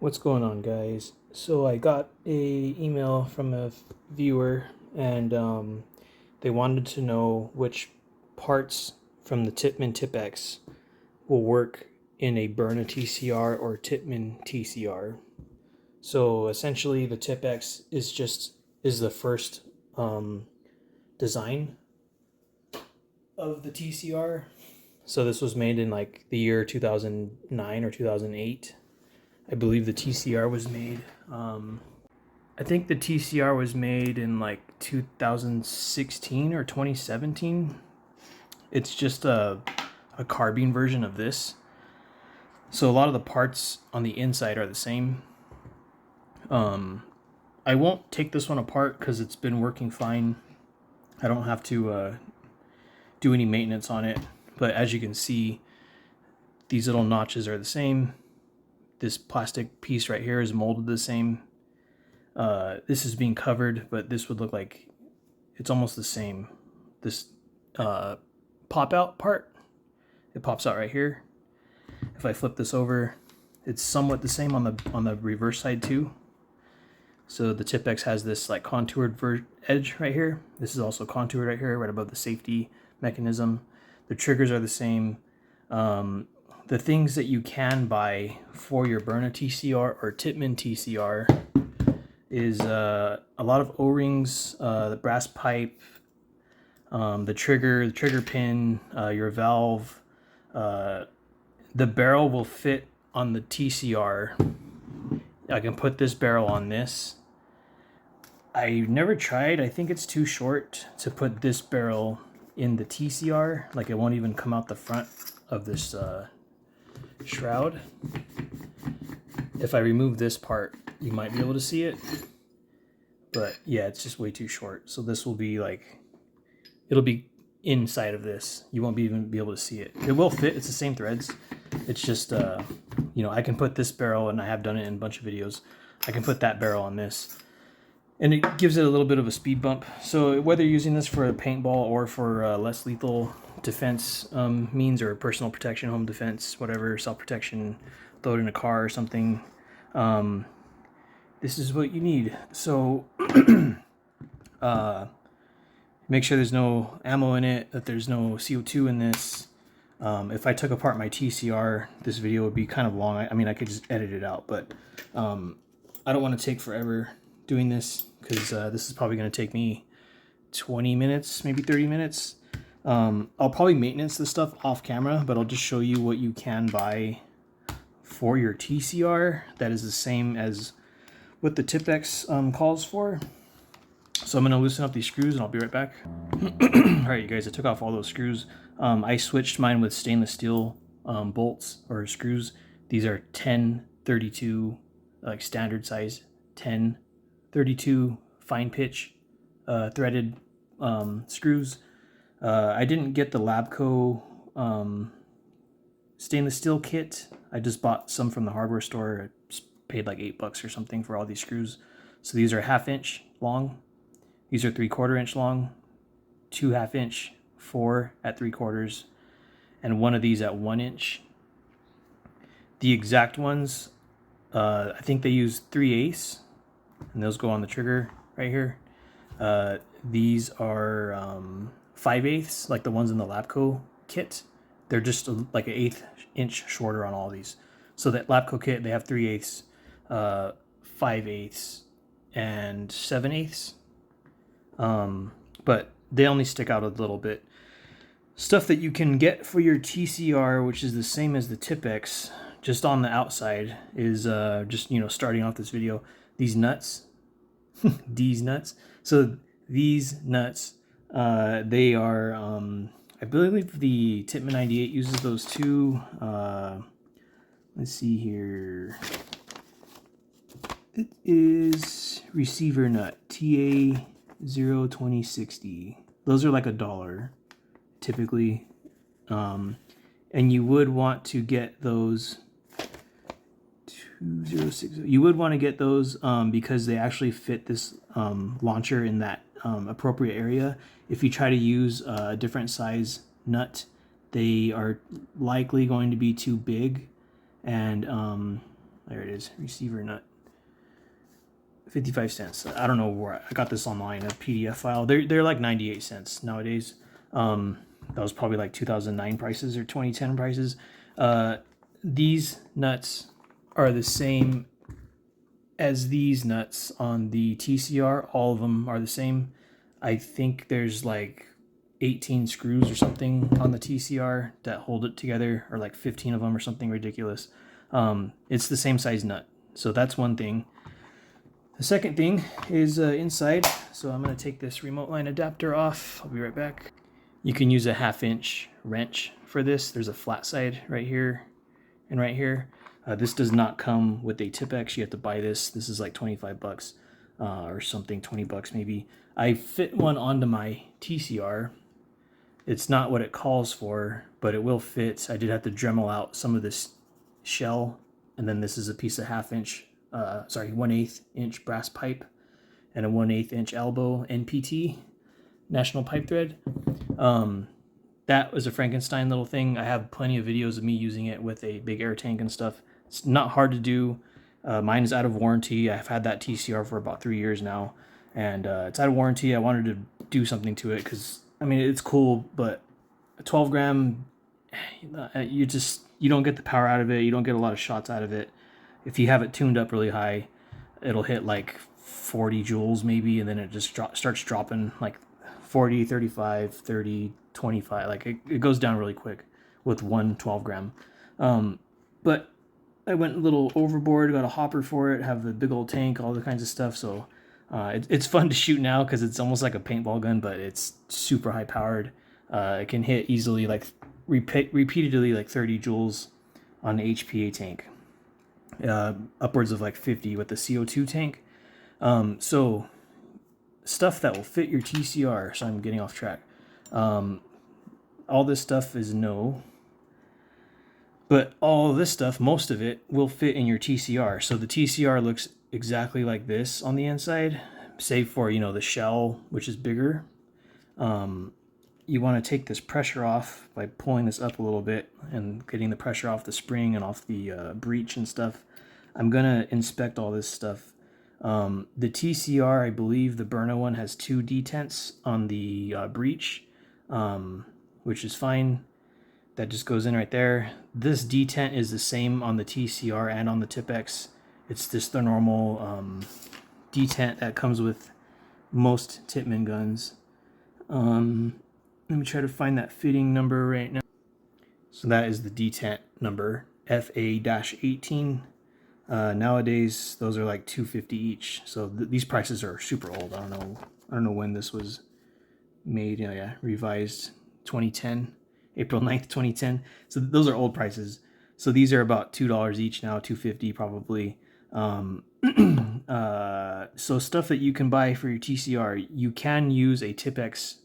What's going on, guys? So I got a email from a viewer, and they wanted to know which parts from the Tippmann TiPX will work in a Byrna TCR or Tippmann TCR. So essentially, the TiPX is the first design of the TCR. So this was made in like the year 2009 or 2008. I believe the TCR was made. I think the TCR was made in like 2016 or 2017. It's just a carbine version of this. So a lot of the parts on the inside are the same. I won't take this one apart because it's been working fine. I don't have to do any maintenance on it. But as you can see, these little notches are the same. This plastic piece right here is molded the same. This is being covered, but this would look like it's almost the same. This pop out part, it pops out right here. If I flip this over, it's somewhat the same on the reverse side too. So the TiPX has this like contoured edge right here. This is also contoured right here, right above the safety mechanism. The triggers are the same. The things that you can buy for your Byrna TCR or Tippmann TCR is a lot of O-rings, the brass pipe, the trigger pin, your valve. The barrel will fit on the TCR. I can put this barrel on this. I never tried. I think it's too short to put this barrel in the TCR. Like it won't even come out the front of this shroud. If I remove this part, you might be able to see it, but yeah, it's just way too short. So this will be like, it'll be inside of this. You won't even be able to see it. It will fit. It's the same threads. It's just you know, I can put this barrel, and I have done it in a bunch of videos, I can put that barrel on this, and it gives it a little bit of a speed bump. So whether you're using this for a paintball or for less lethal defense means, or personal protection, home defense, whatever, self-protection, throw it in a car or something, this is what you need. So make sure there's no ammo in it, that there's no CO2 in this. If I took apart my TCR, this video would be kind of long. I mean, I could just edit it out, but I don't want to take forever doing this, because this is probably going to take me 20 minutes, maybe 30 minutes. I'll probably maintenance this stuff off camera, but I'll just show you what you can buy for your TCR that is the same as what the TiPX calls for. So I'm going to loosen up these screws and I'll be right back. Alright, you guys, I took off all those screws. I switched mine with stainless steel bolts or screws. These are 1032, like standard size 1032 fine pitch threaded screws. I didn't get the Labco stainless steel kit. I just bought some from the hardware store. I paid like $8 or something for all these screws. So these are 1/2 inch long. These are 3/4 inch long, 2 1/2 inch, 4 at 3/4, and one of these at 1 inch. The exact ones, I think they use 3/8, and those go on the trigger right here. These are 5/8, like the ones in the Labco kit. They're just like an 1/8 inch shorter on all these. So that Labco kit, they have 3/8, 5/8, and 7/8. But they only stick out a little bit. Stuff that you can get for your TCR, which is the same as the TiPX, just on the outside, is just, you know, starting off this video, these nuts. These nuts. So these nuts, they are, I believe the Tippmann 98 uses those too. Let's see here. It is receiver nut, TA 02060. Those are like $1 typically, and you would want to get those 2060. You would want to get those because they actually fit this launcher in that appropriate area. If you try to use a different size nut, they are likely going to be too big, and There it is, receiver nut. 55 cents. I don't know where I got this online, a PDF file. They're like 98 cents nowadays. That was probably like 2009 prices or 2010 prices. These nuts are the same as these nuts on the TCR. All of them are the same. I think there's like 18 screws or something on the TCR that hold it together, or like 15 of them or something ridiculous. It's the same size nut. So that's one thing. The second thing is inside. So I'm going to take this remote line adapter off. I'll be right back. You can use a 1/2-inch wrench for this. There's a flat side right here and right here. This does not come with a TiPX. You have to buy this. This is like 25 bucks or something, 20 bucks maybe. I fit one onto my TCR. It's not what it calls for, but it will fit. I did have to Dremel out some of this shell, and then this is a piece of 1/8 inch brass pipe and a 1/8 inch elbow NPT, National Pipe Thread. That was a Frankenstein little thing. I have plenty of videos of me using it with a big air tank and stuff. It's not hard to do. Mine is out of warranty. I've had that TCR for about 3 years now, and it's out of warranty. I wanted to do something to it because, I mean, it's cool, but a 12 gram, you don't get the power out of it. You don't get a lot of shots out of it. If you have it tuned up really high, it'll hit like 40 joules maybe, and then it just starts dropping like 40, 35, 30, 25. Like it goes down really quick with one 12 gram. But I went a little overboard, got a hopper for it, have the big old tank, all the kinds of stuff. So it's fun to shoot now because it's almost like a paintball gun, but it's super high powered. It can hit easily like repeatedly like 30 joules on the HPA tank. Upwards of like 50 with the CO2 tank. So stuff that will fit your TCR. So I'm getting off track. All this stuff is no, but all this stuff, most of it, will fit in your TCR. So the TCR looks exactly like this on the inside, save for, you know, the shell, which is bigger. You want to take this pressure off by pulling this up a little bit and getting the pressure off the spring and off the breech and stuff. I'm going to inspect all this stuff. The TCR, I believe the Byrna one has 2 detents on the breech, which is fine. That just goes in right there. This detent is the same on the TCR and on the TiPX. It's just the normal detent that comes with most Tippmann guns. Let me try to find that fitting number right now. So that is the detent number, FA-18. Nowadays, those are like $250 each. So these prices are super old. I don't know when this was made. Yeah, revised 2010, April 9th, 2010. So those are old prices. So these are about $2 each now, $250 probably. So stuff that you can buy for your TCR, you can use a TiPX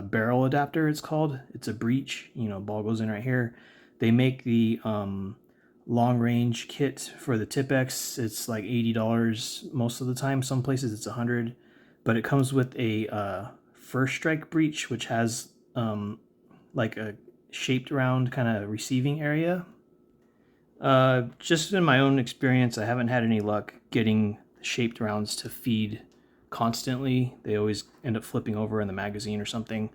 barrel adapter. It's called. It's a breech. You know, ball goes in right here. They make the long range kit for the TiPX. It's like $80 most of the time. Some places it's $100, but it comes with a first strike breech, which has like a shaped round kind of receiving area. Just in my own experience, I haven't had any luck getting shaped rounds to feed constantly. They always end up flipping over in the magazine or something.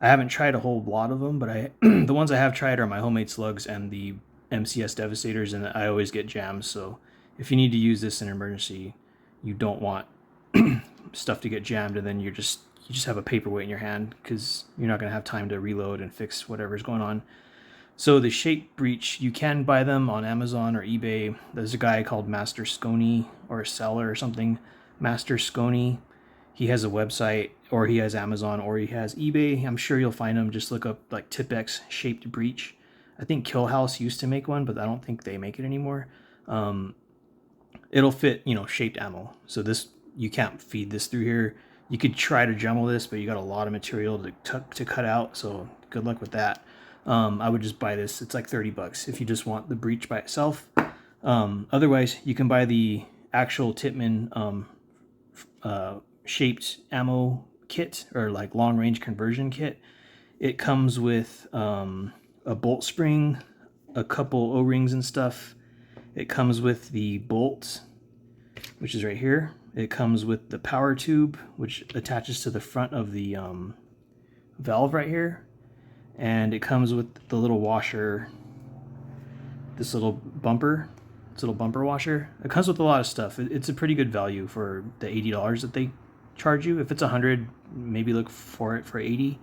I haven't tried a whole lot of them, but the ones I have tried are my homemade slugs and the MCS Devastators, and I always get jams. So if you need to use this in an emergency, you don't want stuff to get jammed, and then you just have a paperweight in your hand because you're not going to have time to reload and fix whatever's going on. So the shape breech, you can buy them on Amazon or eBay. There's a guy called Master Sconey, or a seller or something, Master Sconey. He has a website, or he has Amazon, or he has eBay. I'm sure you'll find him. Just look up like TiPX shaped breech. I think Kill House used to make one, but I don't think they make it anymore. It'll fit, you know, shaped ammo. So this, you can't feed this through here. You could try to Dremel this, but you got a lot of material to cut out. So good luck with that. I would just buy this. It's like 30 bucks if you just want the breech by itself. Otherwise, you can buy the actual Tippmann shaped ammo kit, or like long range conversion kit. It comes with a bolt spring, a couple O-rings and stuff, It comes with the bolt, which is right here. It comes with the power tube, which attaches to the front of the valve right here. And it comes with the little washer, this little bumper washer. It comes with a lot of stuff. It's a pretty good value for the $80 that they charge you. If it's $100, maybe look for it for $80.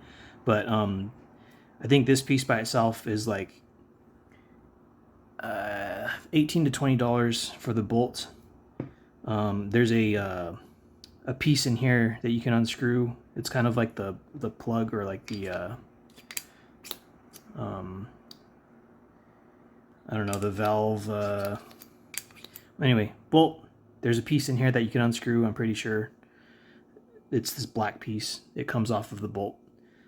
But I think this piece by itself is like $18 to $20 for the bolt. There's a piece in here that you can unscrew. It's kind of like the plug, or like the I don't know, the valve. Anyway, bolt. There's a piece in here that you can unscrew. I'm pretty sure it's this black piece. It comes off of the bolt.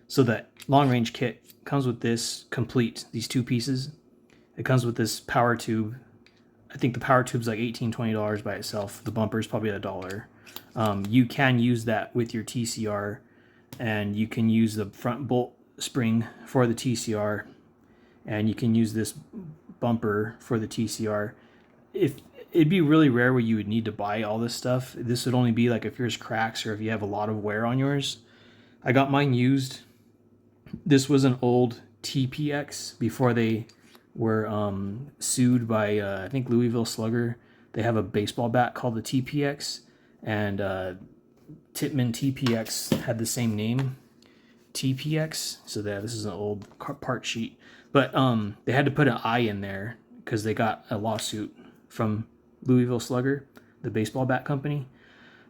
So that long range kit comes with this complete, these two pieces. It comes with this power tube. I think the power tube's like $18, $20 by itself. The bumper's probably $1. You can use that with your TCR, and you can use the front bolt spring for the TCR, and you can use this bumper for the TCR. If it'd be really rare where you would need to buy all this stuff. This would only be like if yours cracks or if you have a lot of wear on yours. I got mine used. This was an old TPX before they were sued by I think Louisville Slugger. They have a baseball bat called the TPX, and Tippmann TPX had the same name, TPX. So that this is an old part sheet, but they had to put an I in there because they got a lawsuit from Louisville Slugger, the baseball bat company.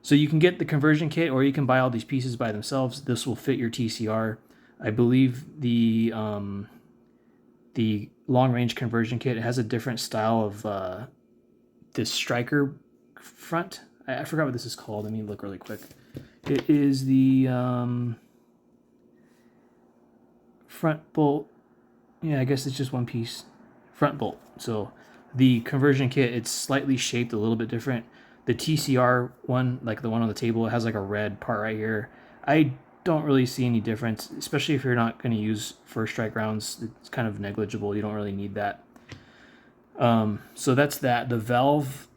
So you can get the conversion kit, or you can buy all these pieces by themselves. This will fit your TCR. I believe the long range conversion kit has a different style of this striker front. I forgot what this is called. Let me look really quick. It is the front bolt. Yeah, I guess it's just one piece. Front bolt. So the conversion kit, it's slightly shaped a little bit different. The TCR one, like the one on the table, it has like a red part right here. I don't really see any difference, especially if you're not going to use first strike rounds. It's kind of negligible. You don't really need that. So that's that. The valve,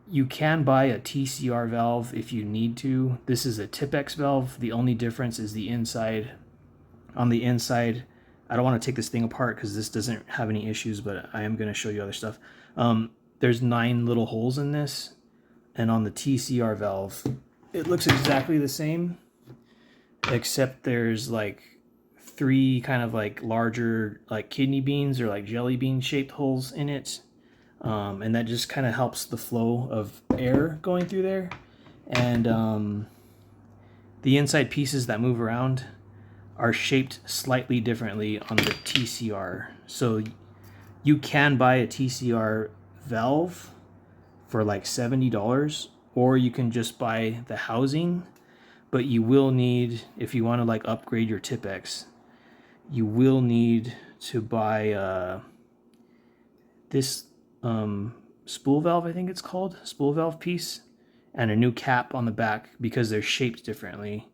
you can buy a TCR valve if you need to. This is a TiPX valve. The only difference is the inside. On the inside, I don't want to take this thing apart because this doesn't have any issues, but I am going to show you other stuff. There's 9 little holes in this, and on the TCR valve, it looks exactly the same, except there's like 3 kind of like larger like kidney beans or like jelly bean shaped holes in it. And that just kind of helps the flow of air going through there. And the inside pieces that move around are shaped slightly differently on the TCR. So you can buy a TCR valve for like $70, or you can just buy the housing. But you will need, if you want to like upgrade your TiPX, you will need to buy this spool valve, I think it's called, spool valve piece, and a new cap on the back because they're shaped differently.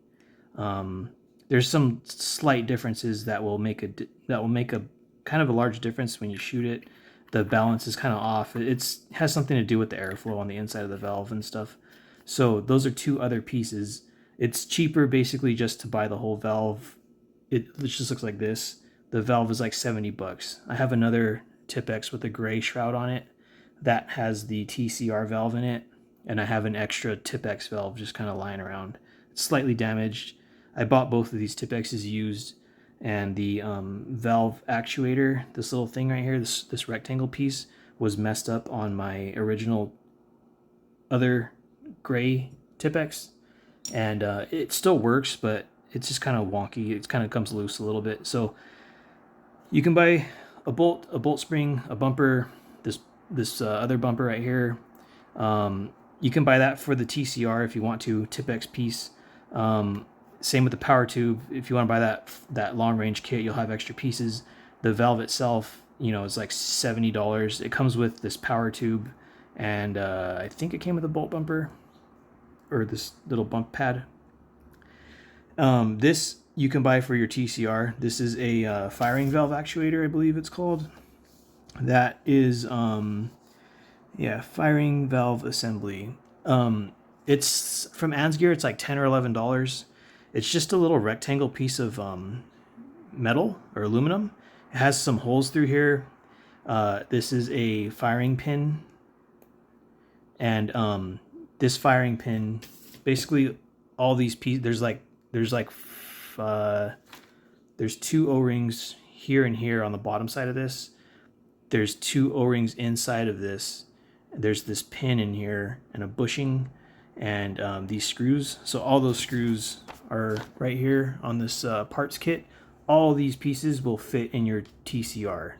There's some slight differences that will make a kind of a large difference when you shoot it. The balance is kind of off. It has something to do with the airflow on the inside of the valve and stuff. So those are 2 other pieces. It's cheaper basically just to buy the whole valve. It just looks like this. The valve is like $70. I have another TiPX with a gray shroud on it that has the TCR valve in it, and I have an extra TiPX valve just kind of lying around. It's slightly damaged. I bought both of these TiPXs used, and the valve actuator, this little thing right here, this rectangle piece, was messed up on my original other gray TiPX, and it still works, but it's just kind of wonky. It kind of comes loose a little bit. So you can buy a bolt spring, a bumper, this other bumper right here. You can buy that for the TCR if you want to, TiPX piece. Same with the power tube. If you want to buy that long range kit, you'll have extra pieces. The valve itself, is like $70. It comes with this power tube, and I think it came with a bolt bumper, or this little bump pad. This you can buy for your TCR. This is a firing valve actuator, I believe it's called. That is Yeah, firing valve assembly. It's from Ansgear. It's like $10 or $11. It's just a little rectangle piece of metal or aluminum. It has some holes through here. This is a firing pin, and this firing pin, basically, all these pieces. Uh, there's two O-rings here and here on the bottom side of this. There's two O-rings inside of this. There's this pin in here and a bushing, and these screws. So all those screws are right here on this parts kit. All these pieces will fit in your TCR.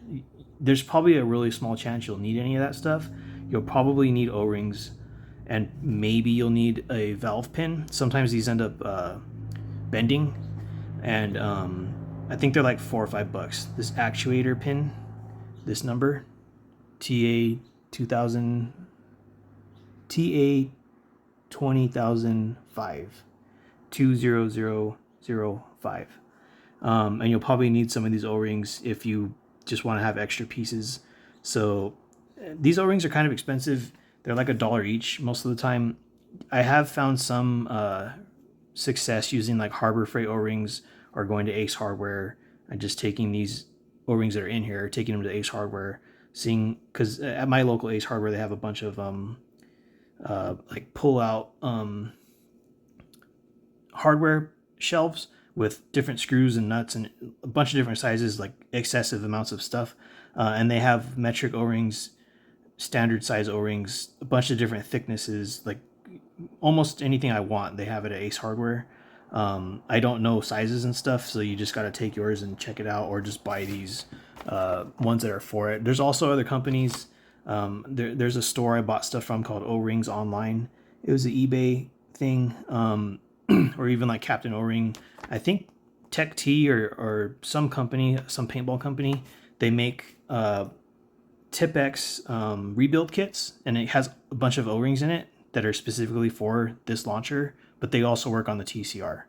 There's probably a really small chance you'll need any of that stuff. You'll probably need O-rings, and maybe you'll need a valve pin. Sometimes these end up bending, and I think they're like $4 or $5. This actuator pin, this number, TA 2000, TA 20005, 20005. And you'll probably need some of these O-rings if you just want to have extra pieces. So these O-rings are kind of expensive. They're like $1 each most of the time. I have found some success using like Harbor Freight O-rings or going to Ace Hardware and just taking these O-rings that are in here, taking them to Ace Hardware, seeing, because at my local Ace Hardware they have a bunch of like pull out hardware shelves with different screws and nuts and a bunch of different sizes, like excessive amounts of stuff, and they have metric O-rings, standard size O-rings, a bunch of different thicknesses, like almost anything I want they have it at Ace Hardware. I don't know sizes and stuff, so you just got to take yours and check it out, or just buy these ones that are for it. There's also other companies. There's a store I bought stuff from called O-Rings Online. It was an eBay thing, or even like Captain O-Ring. I think Tech T or some company, some paintball company, they make TiPX rebuild kits, and it has a bunch of O-rings in it that are specifically for this launcher, but they also work on the TCR.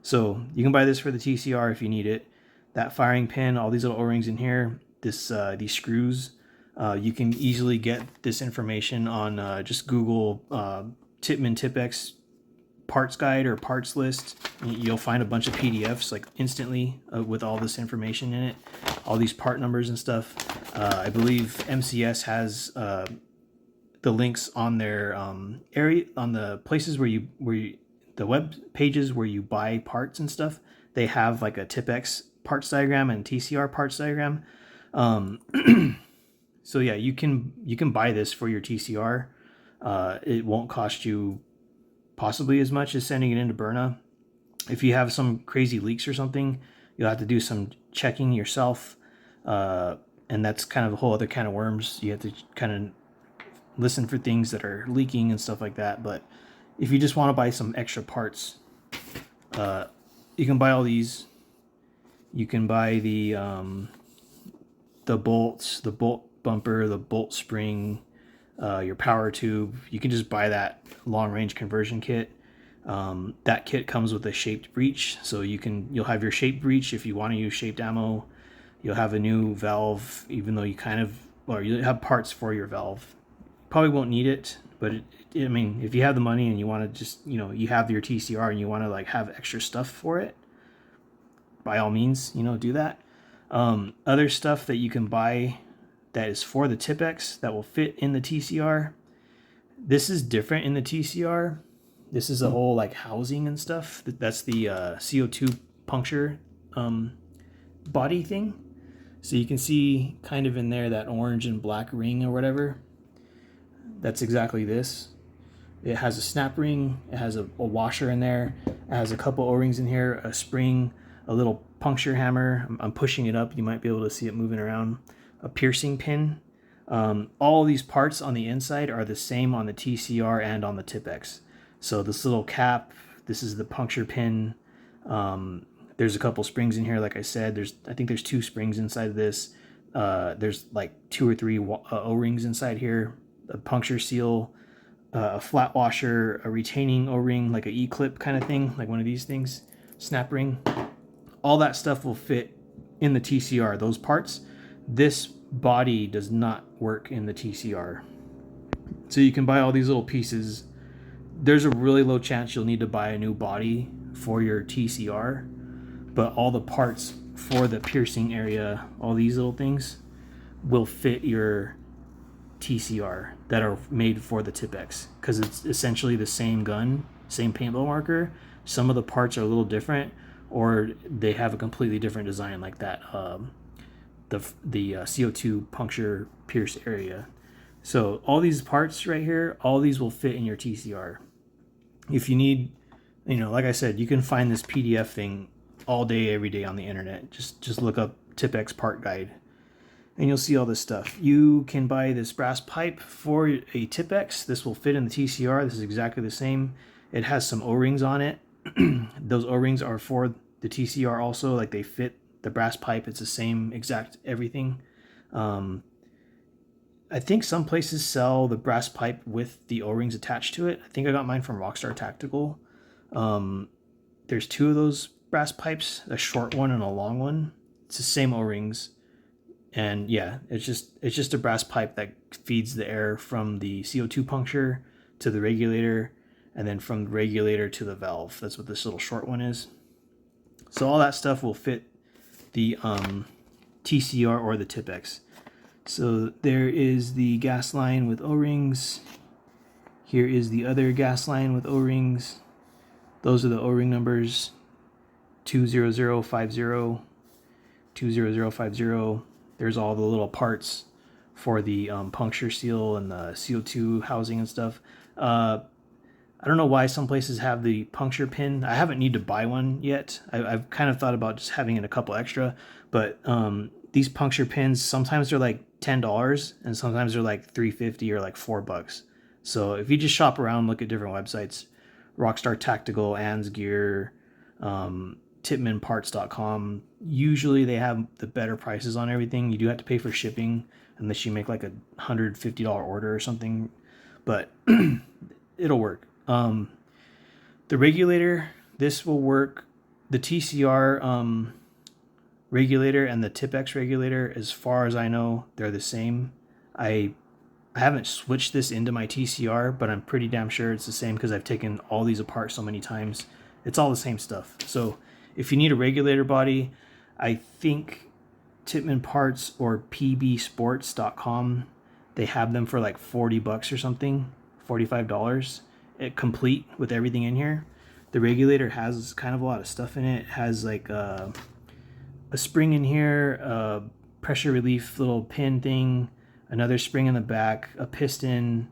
So you can buy this for the TCR if you need it. That firing pin, all these little O-rings in here, these screws, you can easily get this information on just Google Tippmann TiPX parts guide or parts list. You'll find a bunch of PDFs like instantly with all this information in it, all these part numbers and stuff. I believe MCS has the links on their area, on the places where you the web pages where you buy parts and stuff. They have like a TiPX parts diagram and TCR parts diagram. So yeah, you can buy this for your TCR. It won't cost you possibly as much as sending it into Byrna. If you have some crazy leaks or something, you'll have to do some checking yourself, and that's kind of a whole other can of worms. You have to kind of listen for things that are leaking and stuff like that. But if you just want to buy some extra parts, you can buy all these. You can buy the bolts, the bolt bumper, the bolt spring, your power tube. You can just buy that long range conversion kit. That kit comes with a shaped breech, so you'll have your shaped breech if you want to use shaped ammo. You'll have a new valve, even though you have parts for your valve. Probably won't need it, but I mean, if you have the money and you want to just, you have your TCR and you want to like have extra stuff for it, by all means, do that. Other stuff that you can buy that is for the TiPX that will fit in the TCR. This is different in the TCR. This is a whole like housing and stuff. That's the CO2 puncture body thing. So you can see kind of in there that orange and black ring or whatever. That's exactly this. It has a snap ring. It has a washer in there. It has a couple O-rings in here, a spring, a little puncture hammer. I'm pushing it up. You might be able to see it moving around. A piercing pin. All these parts on the inside are the same on the TCR and on the TiPX. So this little cap, this is the puncture pin. There's a couple springs in here, like I said. I think there's 2 springs inside of this. There's like 2 or 3 O-rings inside here. A puncture seal, a flat washer, a retaining O-ring, like an E-clip kind of thing, like one of these things, snap ring. All that stuff will fit in the TCR, those parts. This body does not work in the TCR. So you can buy all these little pieces. There's a really low chance you'll need to buy a new body for your TCR, but all the parts for the piercing area, all these little things, will fit your TCR that are made for the TiPX, because it's essentially the same gun, same paintball marker. Some of the parts are a little different, or they have a completely different design, like that the CO2 puncture pierce area. So all these parts right here, all these will fit in your TCR. If you need, like I said, you can find this PDF thing all day, every day on the internet. Just look up TiPX part guide, and you'll see all this stuff. You can buy this brass pipe for a TiPX. This will fit in the TCR. This is exactly the same. It has some O-rings on it. Those O-rings are for the TCR also. Like, they fit the brass pipe. It's the same exact everything. I think some places sell the brass pipe with the O-rings attached to it. I think I got mine from Rockstar Tactical. There's two of those brass pipes, a short one and a long one. It's the same O-rings. And yeah, it's just a brass pipe that feeds the air from the CO2 puncture to the regulator, and then from the regulator to the valve. That's what this little short one is. So all that stuff will fit the TCR or the TiPX. So there is the gas line with O-rings. Here is the other gas line with O-rings. Those are the O-ring numbers: 20050, 20050. There's all the little parts for the puncture seal and the CO2 housing and stuff. I don't know why some places have the puncture pin. I haven't need to buy one yet. I've kind of thought about just having it a couple extra, but these puncture pins, sometimes they're like $10 and sometimes they're like $3.50 or like $4. So if you just shop around, look at different websites, Rockstar Tactical, Ann's Gear, Tippmannparts.com, usually they have the better prices on everything. You do have to pay for shipping unless you make like a $150 order or something, but it'll work. The regulator, this will work. The TCR regulator and the TiPX regulator, as far as I know, they're the same. I haven't switched this into my TCR, but I'm pretty damn sure it's the same because I've taken all these apart so many times. It's all the same stuff. So if you need a regulator body, I think Tippmann Parts or pbsports.com, they have them for like $40 or something, $45, complete with everything in here. The regulator has kind of a lot of stuff in it. It has like a spring in here, a pressure relief little pin thing, another spring in the back, a piston.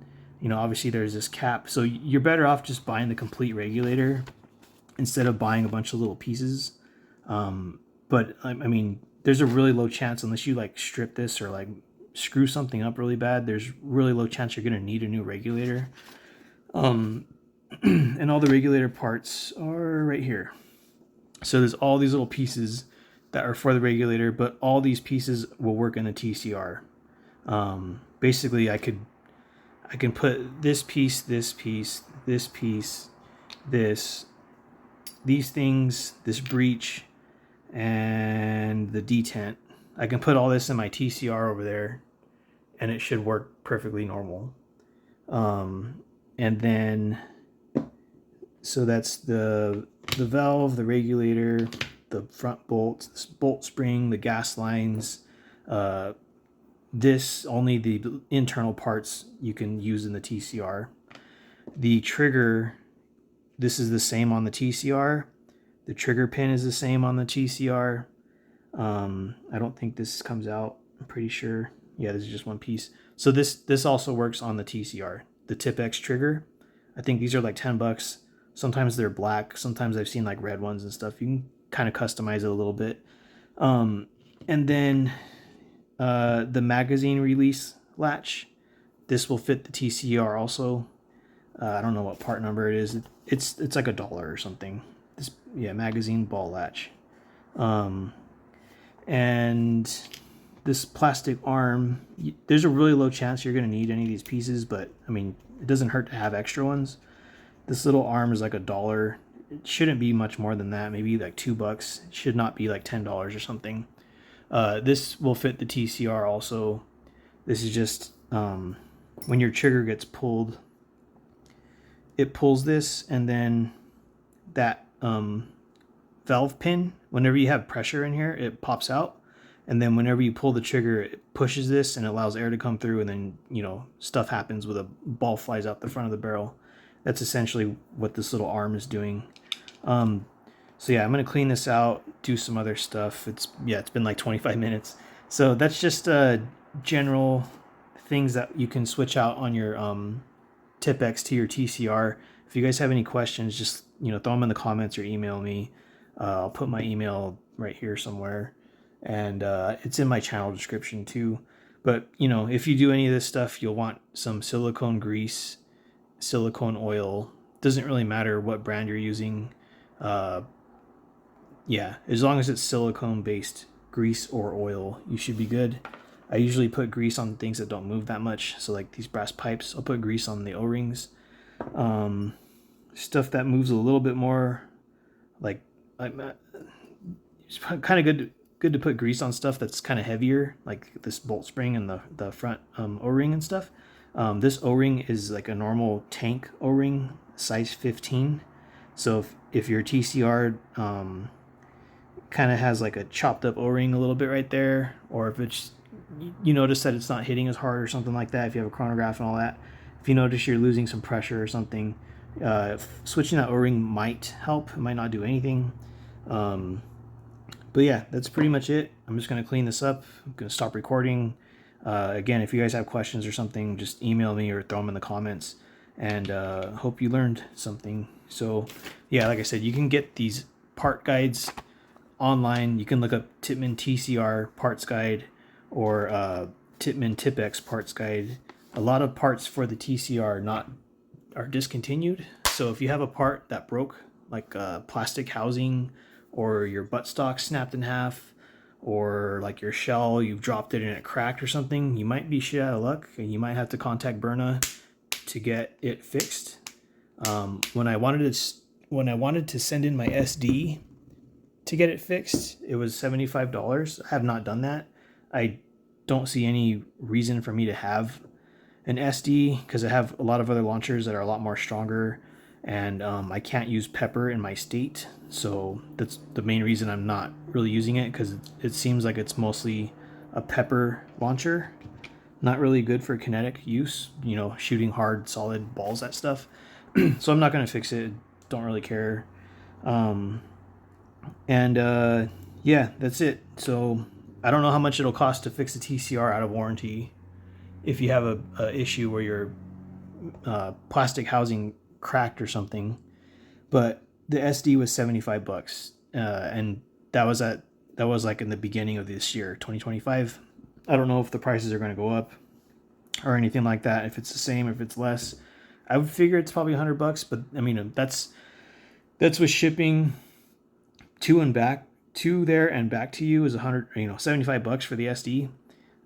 Obviously there's this cap. So you're better off just buying the complete regulator instead of buying a bunch of little pieces. But I mean, there's a really low chance, unless you like strip this or like screw something up really bad, there's really low chance you're gonna need a new regulator. And all the regulator parts are right here. So there's all these little pieces that are for the regulator, but all these pieces will work in the TCR. Basically, I can put this piece, this piece, this piece, these things, this breech, and the detent. I can put all this in my TCR over there, and it should work perfectly normal. And then, so that's the valve, the regulator, the front bolts, this bolt spring, the gas lines. This, only the internal parts you can use in the TCR. The trigger, this is the same on the TCR. The trigger pin is the same on the TCR. I don't think this comes out. I'm pretty sure. Yeah, this is just one piece. So this also works on the TCR. The TiPX trigger, I think these are like $10. Sometimes they're black. Sometimes I've seen like red ones and stuff. You can kind of customize it a little bit. And then the magazine release latch, this will fit the TCR also. I don't know what part number it is. It's like $1 or something. This, yeah, magazine ball latch. And this plastic arm, there's a really low chance you're going to need any of these pieces, but I mean, it doesn't hurt to have extra ones. This little arm is like $1. It shouldn't be much more than that, maybe like $2. It should not be like $10 or something. This will fit the TCR also. This is just when your trigger gets pulled, it pulls this, and then that valve pin, whenever you have pressure in here, it pops out, and then whenever you pull the trigger, it pushes this and allows air to come through, and then, you know, stuff happens with a ball flies out the front of the barrel. That's essentially what this little arm is doing. So yeah, I'm gonna clean this out, do some other stuff. It's been like 25 minutes. So that's just general things that you can switch out on your TiPX to your TCR. If you guys have any questions, just, you know, throw them in the comments or email me. I'll put my email right here somewhere, and it's in my channel description too. But, you know, if you do any of this stuff, you'll want some silicone grease, silicone oil. Doesn't really matter what brand you're using. Yeah, as long as it's silicone based grease or oil, you should be good. I usually put grease on things that don't move that much. So like these brass pipes, I'll put grease on the O-rings. Stuff that moves a little bit more, like it's kind of good to put grease on stuff that's kind of heavier, like this bolt spring and the front O-ring and stuff. This O-ring is like a normal tank O-ring, size 15. So if your TCR kind of has like a chopped up O-ring a little bit right there, or if it's, you notice that it's not hitting as hard or something like that, if you have a chronograph and all that, if you notice you're losing some pressure or something, switching that O-ring might help. It might not do anything. But yeah, that's pretty much it. I'm just going to clean this up. I'm going to stop recording. Again, if you guys have questions or something, just email me or throw them in the comments. And hope you learned something. So yeah, like I said, you can get these part guides online. You can look up Tippmann TCR parts guide or Tippmann TiPX parts guide. A lot of parts for the TCR are discontinued. So if you have a part that broke, like plastic housing, or your buttstock snapped in half, or like your shell, you've dropped it and it cracked or something, you might be shit out of luck, and you might have to contact Byrna to get it fixed. When I wanted to send in my SD to get it fixed, it was $75. I have not done that. I don't see any reason for me to have an SD because I have a lot of other launchers that are a lot more stronger, and I can't use pepper in my state, so that's the main reason I'm not really using it, because it seems like it's mostly a pepper launcher, not really good for kinetic use, you know, shooting hard solid balls at stuff. So I'm not going to fix it, don't really care. Yeah, that's it. So I don't know how much it'll cost to fix the TCR out of warranty if you have a issue where your plastic housing cracked or something, but the SD was $75, and that was like in the beginning of this year, 2025. I don't know if the prices are going to go up or anything like that, if it's the same, if it's less. I would figure it's probably $100, but I mean, that's with shipping to and back, to there and back to you, is $75 for the SD.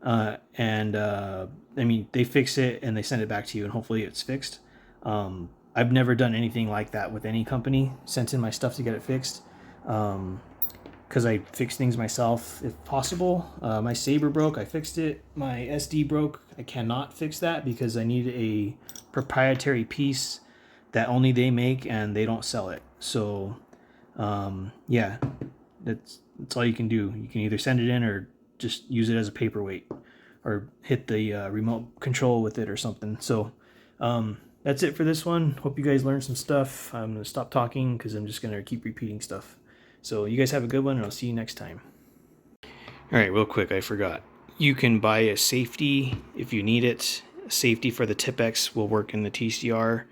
I mean, they fix it and they send it back to you, and hopefully it's fixed. I've never done anything like that with any company, sent in my stuff to get it fixed, because I fix things myself if possible. My Saber broke, I fixed it. My SD broke, I cannot fix that because I need a proprietary piece that only they make and they don't sell it. So yeah, that's all you can do. You can either send it in or just use it as a paperweight, or hit the remote control with it or something. So that's it for this one. Hope you guys learned some stuff. I'm going to stop talking because I'm just going to keep repeating stuff. So you guys have a good one, and I'll see you next time. All right, real quick, I forgot. You can buy a safety if you need it. A safety for the TiPX will work in the TCR.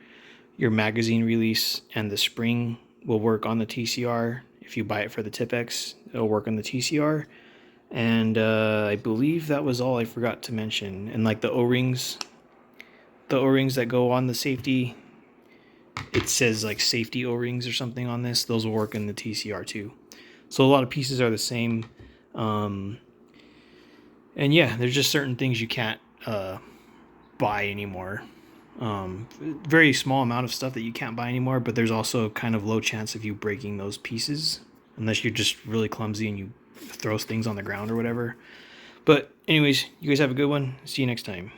Your magazine release and the spring will work on the TCR. If you buy it for the TiPX, it'll work on the TCR. And I believe that was all I forgot to mention. And like the O-rings that go on the safety, it says like safety O-rings or something on this. Those will work in the TCR too. So a lot of pieces are the same. And yeah, there's just certain things you can't buy anymore. Very small amount of stuff that you can't buy anymore, but there's also kind of low chance of you breaking those pieces unless you're just really clumsy and you throw things on the ground or whatever. But anyways, you guys have a good one. See you next time.